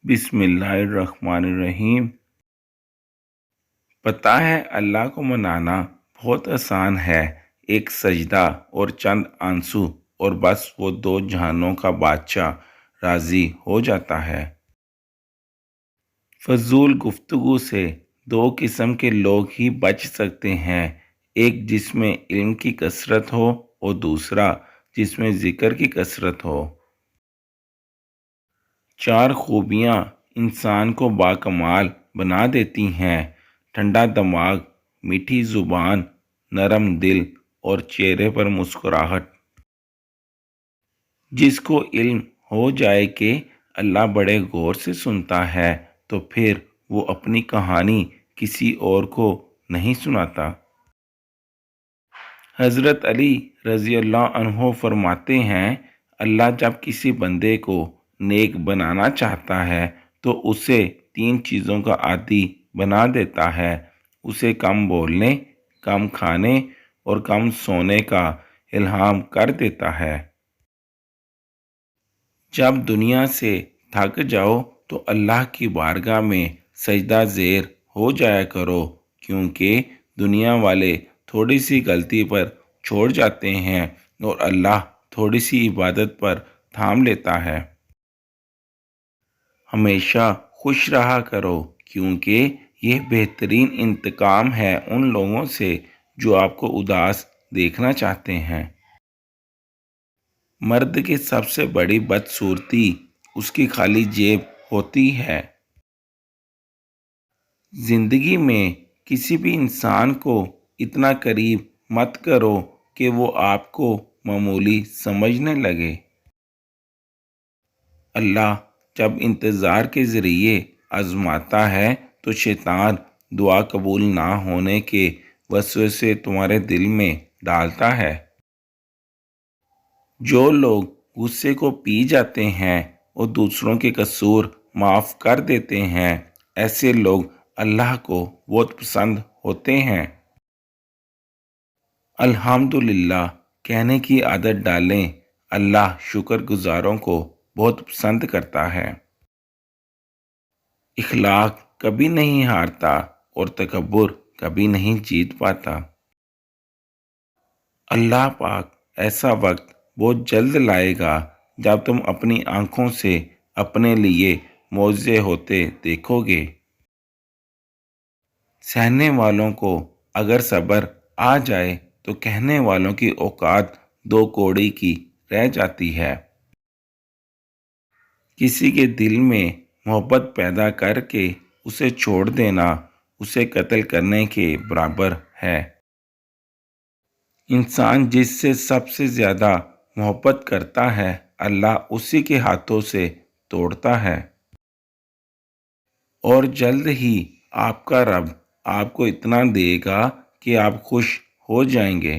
بسم اللہ الرحمن الرحیم۔ پتہ ہے اللہ کو منانا بہت آسان ہے، ایک سجدہ اور چند آنسو اور بس وہ دو جہانوں کا بادشاہ راضی ہو جاتا ہے۔ فضول گفتگو سے دو قسم کے لوگ ہی بچ سکتے ہیں، ایک جس میں علم کی کثرت ہو اور دوسرا جس میں ذکر کی کثرت ہو۔ چار خوبیاں انسان کو باکمال بنا دیتی ہیں: ٹھنڈا دماغ، میٹھی زبان، نرم دل اور چہرے پر مسکراہٹ۔ جس کو علم ہو جائے کہ اللہ بڑے غور سے سنتا ہے تو پھر وہ اپنی کہانی کسی اور کو نہیں سناتا۔ حضرت علی رضی اللہ عنہ فرماتے ہیں، اللہ جب کسی بندے کو نیک بنانا چاہتا ہے تو اسے تین چیزوں کا عادی بنا دیتا ہے: اسے کم بولنے، کم کھانے اور کم سونے کا الہام کر دیتا ہے۔ جب دنیا سے تھک جاؤ تو اللہ کی بارگاہ میں سجدہ زیر ہو جایا کرو، کیونکہ دنیا والے تھوڑی سی غلطی پر چھوڑ جاتے ہیں اور اللہ تھوڑی سی عبادت پر تھام لیتا ہے۔ ہمیشہ خوش رہا کرو، کیونکہ یہ بہترین انتقام ہے ان لوگوں سے جو آپ کو اداس دیکھنا چاہتے ہیں۔ مرد کی سب سے بڑی بدصورتی اس کی خالی جیب ہوتی ہے۔ زندگی میں کسی بھی انسان کو اتنا قریب مت کرو کہ وہ آپ کو معمولی سمجھنے لگے۔ اللہ جب انتظار کے ذریعے آزماتا ہے تو شیطان دعا قبول نہ ہونے کے وسوسے تمہارے دل میں ڈالتا ہے۔ جو لوگ غصے کو پی جاتے ہیں اور دوسروں کے قصور معاف کر دیتے ہیں، ایسے لوگ اللہ کو بہت پسند ہوتے ہیں۔ الحمدللہ کہنے کی عادت ڈالیں، اللہ شکر گزاروں کو بہت پسند کرتا ہے۔ اخلاق کبھی نہیں ہارتا اور تکبر کبھی نہیں جیت پاتا۔ اللہ پاک ایسا وقت بہت جلد لائے گا جب تم اپنی آنکھوں سے اپنے لیے معجزے ہوتے دیکھو گے۔ سہنے والوں کو اگر صبر آ جائے تو کہنے والوں کی اوقات دو کوڑی کی رہ جاتی ہے۔ کسی کے دل میں محبت پیدا کر کے اسے چھوڑ دینا اسے قتل کرنے کے برابر ہے۔ انسان جس سے سب سے زیادہ محبت کرتا ہے اللہ اسی کے ہاتھوں سے توڑتا ہے۔ اور جلد ہی آپ کا رب آپ کو اتنا دے گا کہ آپ خوش ہو جائیں گے۔